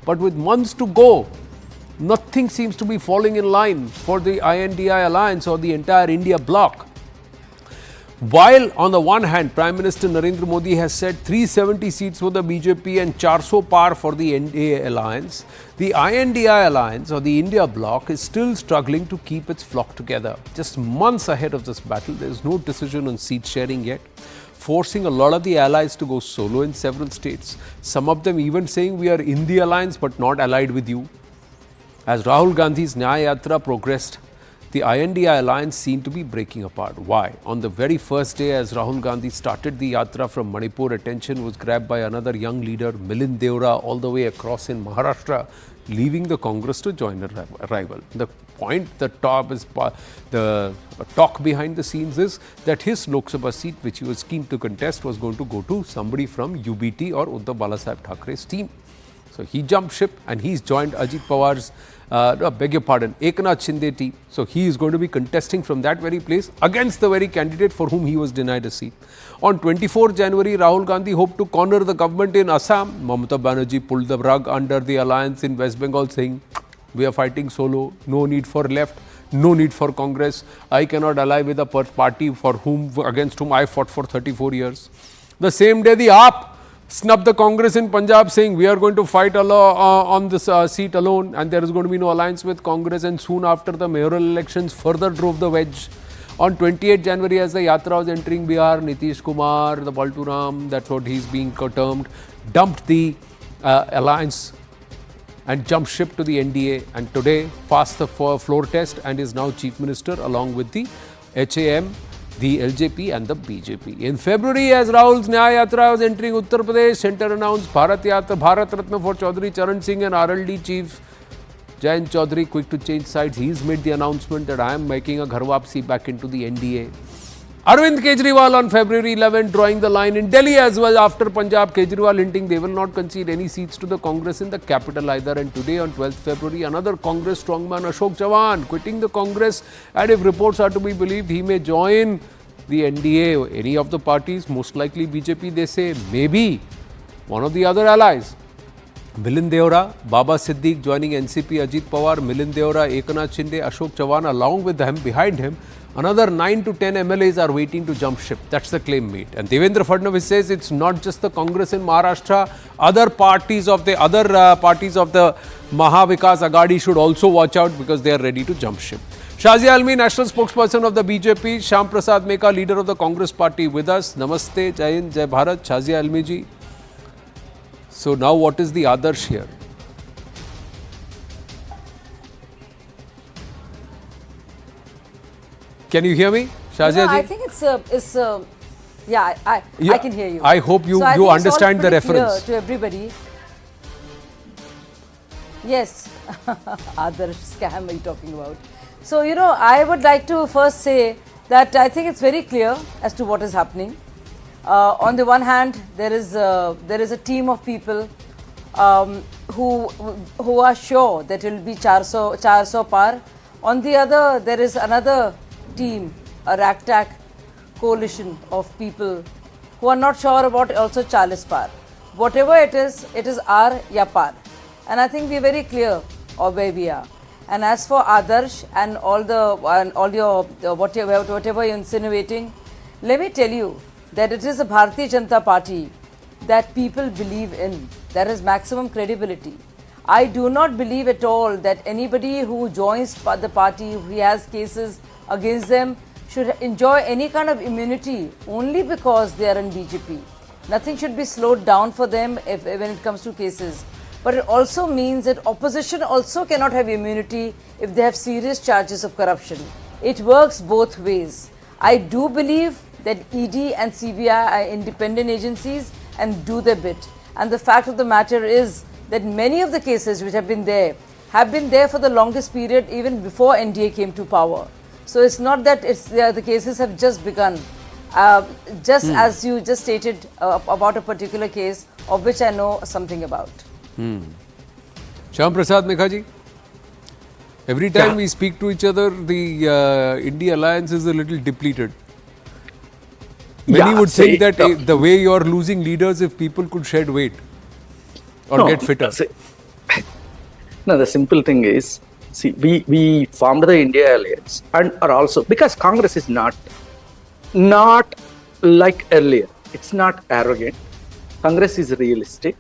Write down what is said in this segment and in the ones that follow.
But with months to go, nothing seems to be falling in line for the INDI alliance or the entire India bloc. While on the one hand, Prime Minister Narendra Modi has said 370 seats for the BJP and 400 par for the NDA alliance, the INDI alliance or the India bloc is still struggling to keep its flock together. Just months ahead of this battle, there is no decision on seat sharing yet, forcing a lot of the allies to go solo in several states. Some of them even saying we are in the alliance but not allied with you. As Rahul Gandhi's Nyaya Yatra progressed, the INDI alliance seemed to be breaking apart. Why? On the very first day as Rahul Gandhi started the Yatra from Manipur, attention was grabbed by another young leader, Milind Deora, all the way across in Maharashtra, leaving the Congress to join a rival. The point, the talk behind the scenes is that his Lok Sabha seat, which he was keen to contest, was going to go to somebody from UBT or Uddhav Balasaheb Thackeray's team. So he jumped ship and he's joined Ajit Pawar's, Eknath Shinde team. So he is going to be contesting from that very place against the very candidate for whom he was denied a seat. On 24 January, Rahul Gandhi hoped to corner the government in Assam. Mamata Banerjee pulled the rug under the alliance in West Bengal, saying, we are fighting solo, no need for left, no need for Congress. I cannot ally with a party against whom I fought for 34 years. The same day, the AAP snubbed the Congress in Punjab, saying we are going to fight on this seat alone and there is going to be no alliance with Congress, and soon after the mayoral elections further drove the wedge. On 28 January, as the Yatra was entering Bihar, Nitish Kumar, the Balturam, that's what he's being termed, dumped the alliance and jumped ship to the NDA, and today passed the floor test and is now Chief Minister along with the HAM, the LJP and the BJP. In February, as Rahul's Nyaya Yatra was entering Uttar Pradesh, Centre announced Bharat Ratna for Chaudhary Charan Singh, and RLD Chief Jayant Chaudhary quick to change sides. He's made the announcement that I am making a Ghar Wapsi back into the NDA. Arvind Kejriwal on February 11 drawing the line in Delhi as well after Punjab. Kejriwal hinting they will not concede any seats to the Congress in the capital either. And today on 12th February, another Congress strongman, Ashok Chavan, quitting the Congress, and if reports are to be believed, he may join the NDA or any of the parties, most likely BJP, they say, maybe one of the other allies. Milind Deora, Baba Siddique joining NCP, Ajit Pawar, Milind Deora, Eknath Shinde, Ashok Chavan, along with them, behind him, another 9 to 10 MLAs are waiting to jump ship. That's the claim made. And Devendra Fadnavis says it's not just the Congress in Maharashtra. Other parties of the Mahavikas Aghadi should also watch out because they are ready to jump ship. Shazia Almi, national spokesperson of the BJP. Shyam Prasad Meka, leader of the Congress party, with us. Namaste, Jai Hind, Jai Bharat. Shazia Almi ji. So now what is the Adarsh here? Can you hear me, Shazia ji? I think I can hear you. I hope you understand the reference. To everybody. Yes, other scam are you talking about? So, I would like to first say that I think it's very clear as to what is happening. On the one hand, there is a team of people who are sure that it will be 400 par. On the other, there is another team, a ragtag coalition of people who are not sure about also 40 par. Whatever it is ar ya par. And I think we are very clear of where we are. And as for Adarsh and whatever you're insinuating, let me tell you that it is a Bharatiya Janata Party that people believe in. That has maximum credibility. I do not believe at all that anybody who joins the party, who has cases against them, should enjoy any kind of immunity only because they are in BJP. Nothing should be slowed down for them when it comes to cases. But it also means that opposition also cannot have immunity if they have serious charges of corruption. It works both ways. I do believe that ED and CBI are independent agencies and do their bit. And the fact of the matter is that many of the cases which have been there for the longest period, even before NDA came to power. So it's not that the cases have just begun. As you just stated about a particular case of which I know something about. Shyam Prasad Meka ji, every time we speak to each other, the India alliance is a little depleted. Many would think that the way you are losing leaders, if people could shed weight or get fitter. No, the simple thing is, see, we formed the India Alliance and are also, because Congress is not like earlier. It's not arrogant. Congress is realistic.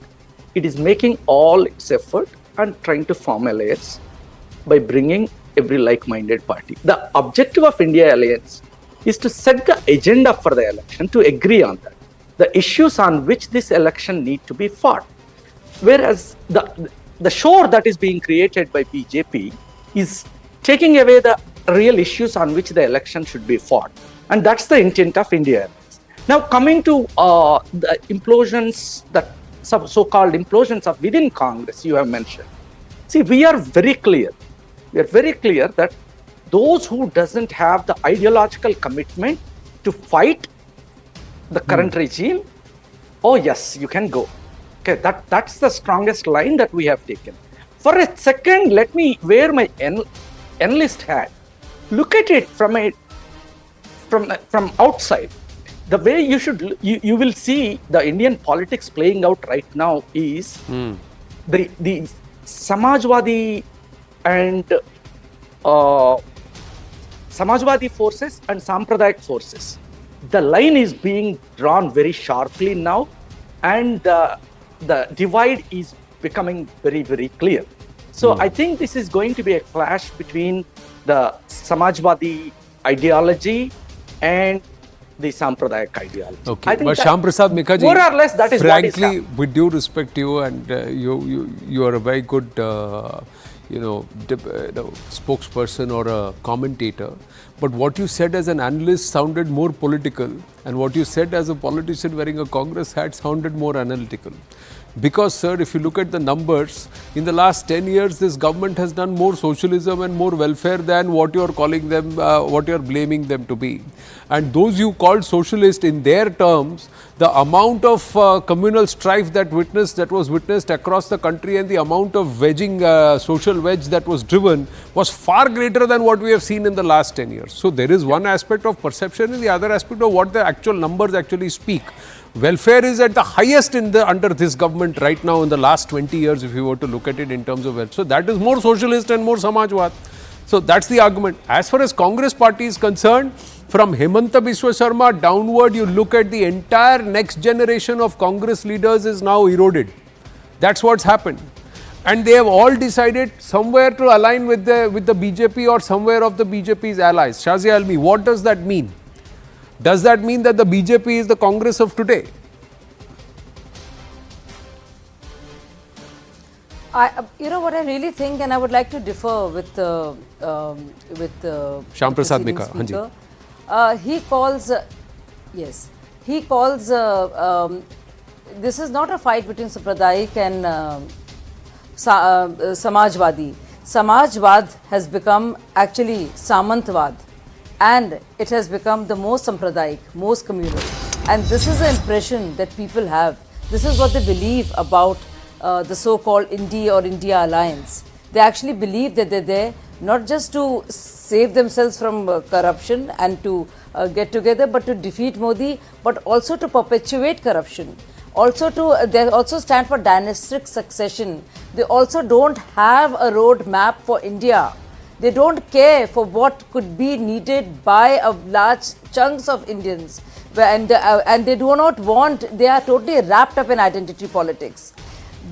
It is making all its effort and trying to form alliance by bringing every like-minded party. The objective of India Alliance is to set the agenda for the election, to agree on that. The issues on which this election need to be fought. Whereas the shore that is being created by BJP is taking away the real issues on which the election should be fought. And that's the intent of India Alliance. Now, coming to the implosions, that so-called implosions of within Congress you have mentioned. See, we are very clear. We are very clear that those who doesn't have the ideological commitment to fight the current regime, oh yes, you can go. Okay, that's the strongest line that we have taken. For a second, let me wear my enlist hat. Look at it from outside. The way you will see the Indian politics playing out right now is the Samajwadi and Samajwadi forces and Sampradayak forces. The line is being drawn very sharply now, and the divide is becoming very, very clear. So I think this is going to be a clash between the Samajwadi ideology and the Sampradayak ideology. Okay, but Shyam Prasad Mikha ji, more or less that is frankly, what is happening. with due respect to you, and you are a very good spokesperson or a commentator, but what you said as an analyst sounded more political, and what you said as a politician wearing a Congress hat sounded more analytical. Because, sir, if you look at the numbers, in the last 10 years, this government has done more socialism and more welfare than what you are calling them, what you are blaming them to be. And those you called socialist, in their terms, the amount of communal strife that was witnessed across the country, and the amount of wedging, social wedge that was driven, was far greater than what we have seen in the last 10 years. So there is one aspect of perception and the other aspect of what the actual numbers actually speak. Welfare is at the highest under this government right now in the last 20 years, if you were to look at it in terms of wealth. So that is more socialist and more Samajwad. So that's the argument. As far as Congress party is concerned, from Hemanta Biswa Sarma downward, you look at the entire next generation of Congress leaders is now eroded. That's what's happened. And they have all decided somewhere to align with the BJP or somewhere of the BJP's allies. Shazia Almi, what does that mean? Does that mean that the BJP is the Congress of today? You know what I really think, and I would like to differ with Shyam Prasad Mikha. speaker. He calls, this is not a fight between Sampradayak and Samajwadi. Samajwad has become actually Samantwad, and it has become the most Sampradayak, most communal. And this is the impression that people have. This is what they believe about the so-called India or India Alliance. They actually believe that they're there not just to save themselves from corruption and to get together, but to defeat Modi, but also to perpetuate corruption. Also they also stand for dynastic succession. They also don't have a road map for India. They don't care for what could be needed by a large chunks of Indians, and they do not want. They are totally wrapped up in identity politics.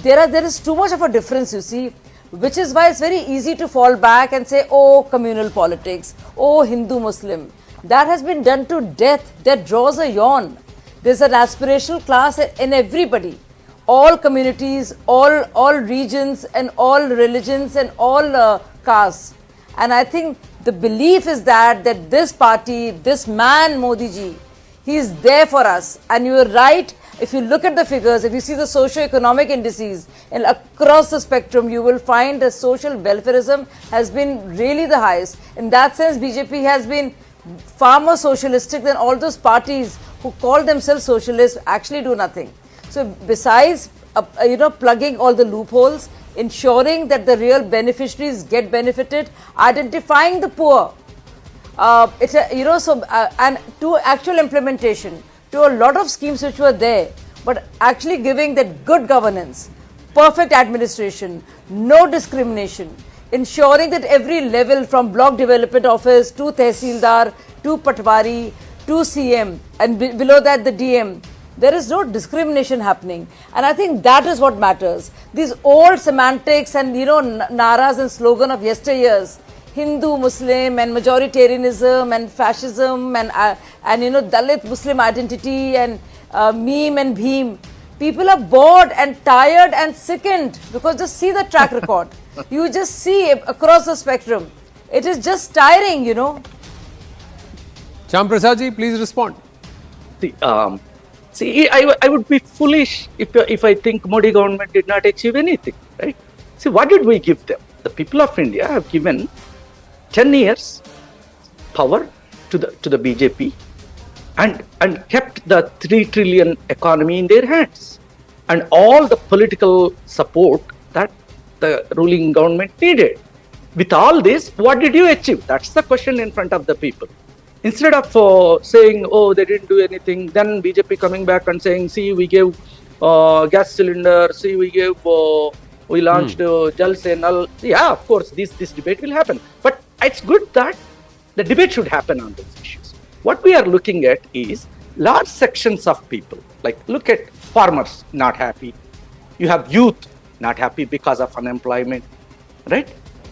There is too much of a difference, you see, which is why it's very easy to fall back and say, oh, communal politics, oh, Hindu-Muslim. That has been done to death. That draws a yawn. There's an aspirational class in everybody. All communities, all regions, and all religions, and all castes. And I think the belief is that this party, this man Modi ji, he is there for us. And you are right, if you look at the figures, if you see the socio-economic indices, and across the spectrum, you will find that social welfareism has been really the highest. In that sense, BJP has been far more socialistic than all those parties who call themselves socialists actually do nothing. So besides, plugging all the loopholes, ensuring that the real beneficiaries get benefited, identifying the poor, and to actual implementation, to a lot of schemes which were there, but actually giving that good governance, perfect administration, no discrimination, ensuring that every level from block development office to Tehsildar to Patwari to CM and below that the DM, there is no discrimination happening, and I think that is what matters. These old semantics and naras and slogan of yesteryears, Hindu, Muslim and majoritarianism and fascism and Dalit Muslim identity and meme and bheem. People are bored and tired and sickened because just see the track record. You just see across the spectrum. It is just tiring, Shyam Prasad ji, please respond. See, I would be foolish if I think Modi government did not achieve anything, right? See, what did we give them? The people of India have given 10 years power to the BJP and kept the 3 trillion economy in their hands and all the political support that the ruling government needed. With all this, what did you achieve? That's the question in front of the people. Instead of saying, oh, they didn't do anything, then BJP coming back and saying, see, we gave gas cylinder, see, we launched Jal Se Nal. Yeah, of course, this debate will happen. But it's good that the debate should happen on those issues. What we are looking at is large sections of people, like look at farmers not happy. You have youth not happy because of unemployment, right?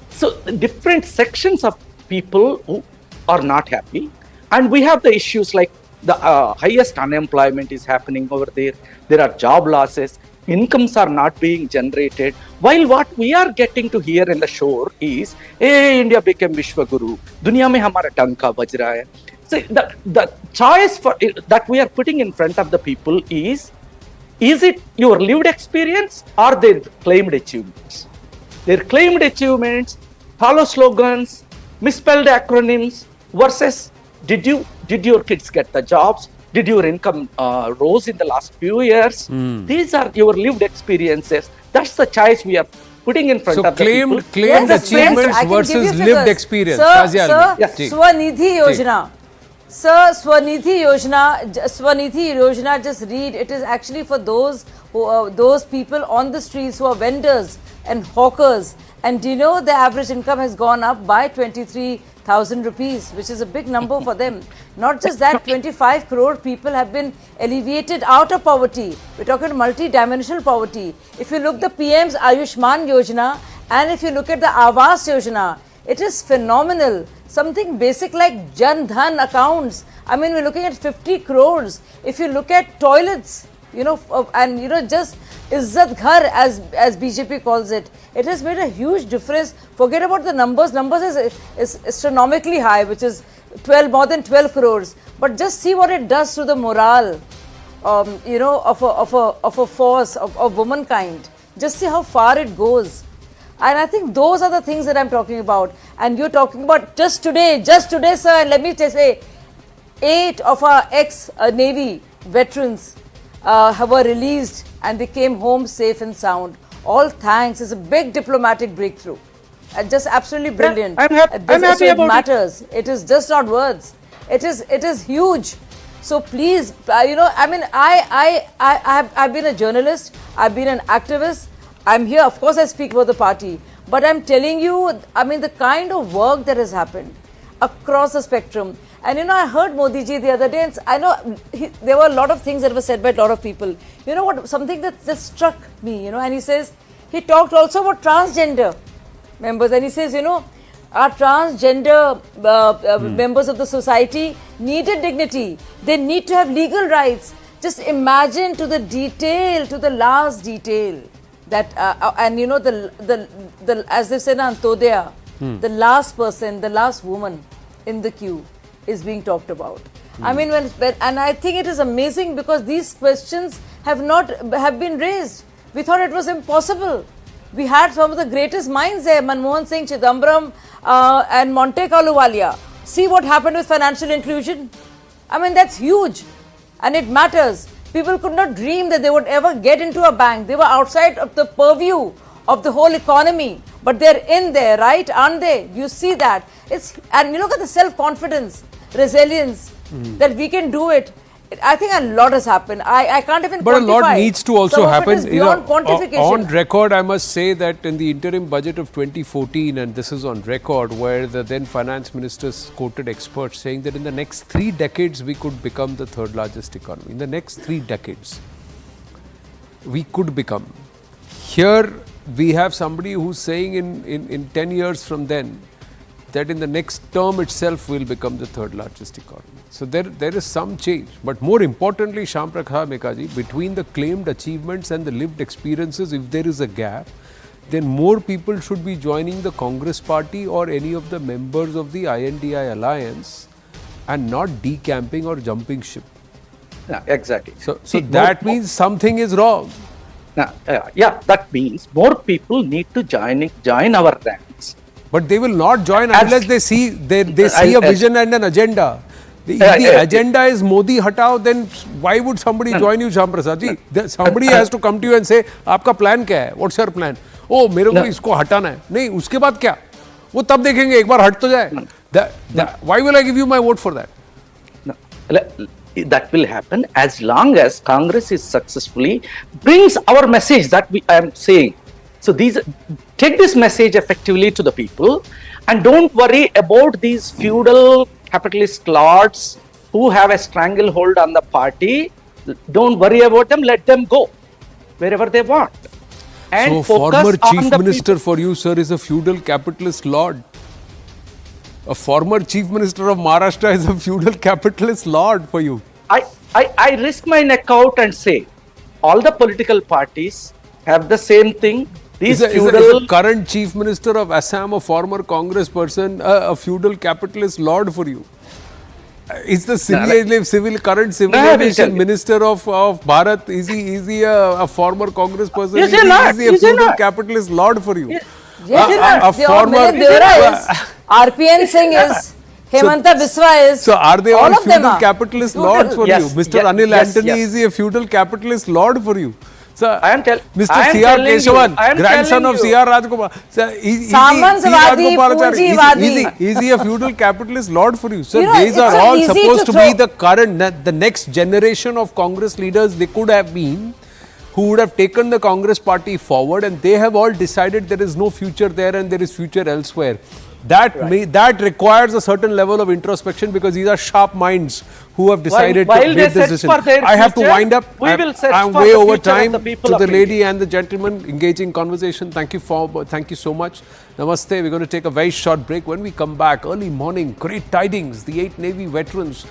So different sections of people who are not happy. And we have the issues like the highest unemployment is happening over there. There are job losses. Incomes are not being generated. While what we are getting to hear in the shore is, hey, India became Vishwaguru. Dunya mein hamara tanka baj raha hai. So the choice that we are putting in front of the people is it your lived experience or their claimed achievements? Their claimed achievements, hollow slogans, misspelled acronyms versus did your kids get the jobs? Did your income rose in the last few years? These are your lived experiences. That's the choice we are putting in front of the people. So claimed achievements versus lived experience. Sir, Yes. Swanidhi Yojana. Sir, Swanidhi Yojana, just read. It is actually for those people on the streets who are vendors and hawkers. And do you know the average income has gone up by 23,000 rupees, which is a big number for them. Not just that, 25 crore people have been alleviated out of poverty. We're talking multi-dimensional poverty. If you look the PM's Ayushman Yojana and if you look at the Awas Yojana, it is phenomenal. Something basic like Jan Dhan accounts. I mean, we're looking at 50 crores. If you look at toilets, just Izzat Ghar as BJP calls it, it has made a huge difference. Forget about the numbers. Numbers is astronomically high, which is more than 12 crores. But just see what it does to the morale, of a force of womankind. Just see how far it goes. And I think those are the things that I'm talking about. And you're talking about just today, sir. And let me just say, 8 of our ex-Navy veterans were released and they came home safe and sound. All thanks. It's a big diplomatic breakthrough. And just absolutely brilliant. I'm happy about it. Matters. It is just not words. It is huge. So please, I've been a journalist. I've been an activist. I'm here. Of course, I speak about the party. But I'm telling you, the kind of work that has happened across the spectrum. And I heard Modi ji the other day, and I know there were a lot of things that were said by a lot of people. You know what? Something that just struck me, and he talked also about transgender members, and he says, our transgender members of the society needed dignity. They need to have legal rights. Just imagine to the detail, to the last detail. That as they said on Todaya, the last person, the last woman in the queue is being talked about. And I think it is amazing because these questions have been raised. We thought it was impossible. We had some of the greatest minds there, Manmohan Singh, Chidambaram, and Monte Ahluwalia. See what happened with financial inclusion. That's huge, and it matters. People could not dream that they would ever get into a bank. They were outside of the purview of the whole economy, but they're in there, right? Aren't they? You see that. And you look at the self-confidence, resilience, that we can do it. I think a lot has happened. I can't even But a quantify. lot needs to also Some of it happen. is beyond quantification. On record, I must say that in the interim budget of 2014, and this is on record, where the then finance minister quoted experts saying that in the next 3 decades we could become the third largest economy. In the next 3 decades, we could become. Here we have somebody who's saying in 10 years from then that in the next term itself will become the third largest economy. So there is some change. But more importantly, Shyam Prakash Mekaji, between the claimed achievements and the lived experiences, if there is a gap, then more people should be joining the Congress party or any of the members of the INDI alliance and not decamping or jumping ship. Yeah, exactly. So See, that means something is wrong. That means more people need to join our ranks. But they will not join unless they see a vision and an agenda. If the agenda is Modi hatao, then why would somebody join you, Shyam Prasad ji? Somebody has to come to you and say, आपका plan क्या है? What's your plan? Oh, मेरे को इसको हटाना है. नहीं, उसके बाद क्या? वो तब देखेंगे, एक बार हट तो जाए. Why will I give you my vote for that? No. That will happen as long as Congress is successfully brings our message that I am saying. So take this message effectively to the people and don't worry about these feudal capitalist lords who have a stranglehold on the party. Don't worry about them, let them go wherever they want. And so focus former on chief the minister people. for you, sir, is a feudal capitalist lord. A former chief minister of Maharashtra is a feudal capitalist lord for you. I risk my neck out and say all the political parties have the same thing. These Is feudal a current chief minister of Assam, a former Congress person, a feudal capitalist lord for you? Is the current civilization minister of Bharat, is he a former Congress person? Is he not? Is he a Is he feudal not? capitalist lord for you? Yes, A former... is, RPN Singh is, Hemanta Biswa is. So are they all of them feudal are. capitalist Feudal. lords for Yes, you? Mr. yes, Anil yes, Antony, yes. is he a feudal capitalist lord for you? So, Mr. I am C.R. telling you, Keshavan, I am grandson of telling you. C.R. Rajgopal. Sir, Samantvadi, Poojivadi. Is he a feudal capitalist lord for you? Sir, You know, these it's are so all easy supposed to to be throw- the current, the next generation of Congress leaders they could have been, who would have taken the Congress party forward, and they have all decided there is no future there and there is future elsewhere. That requires a certain level of introspection, because these are sharp minds who have decided While to they make this search decision. for their I have to future, wind up. we will search I'm for way the over future of time. the people To of the India. lady and the gentleman engaging conversation, thank you so much. Namaste. We're going to take a very short break. When we come back, early morning, great tidings. The 8 Navy veterans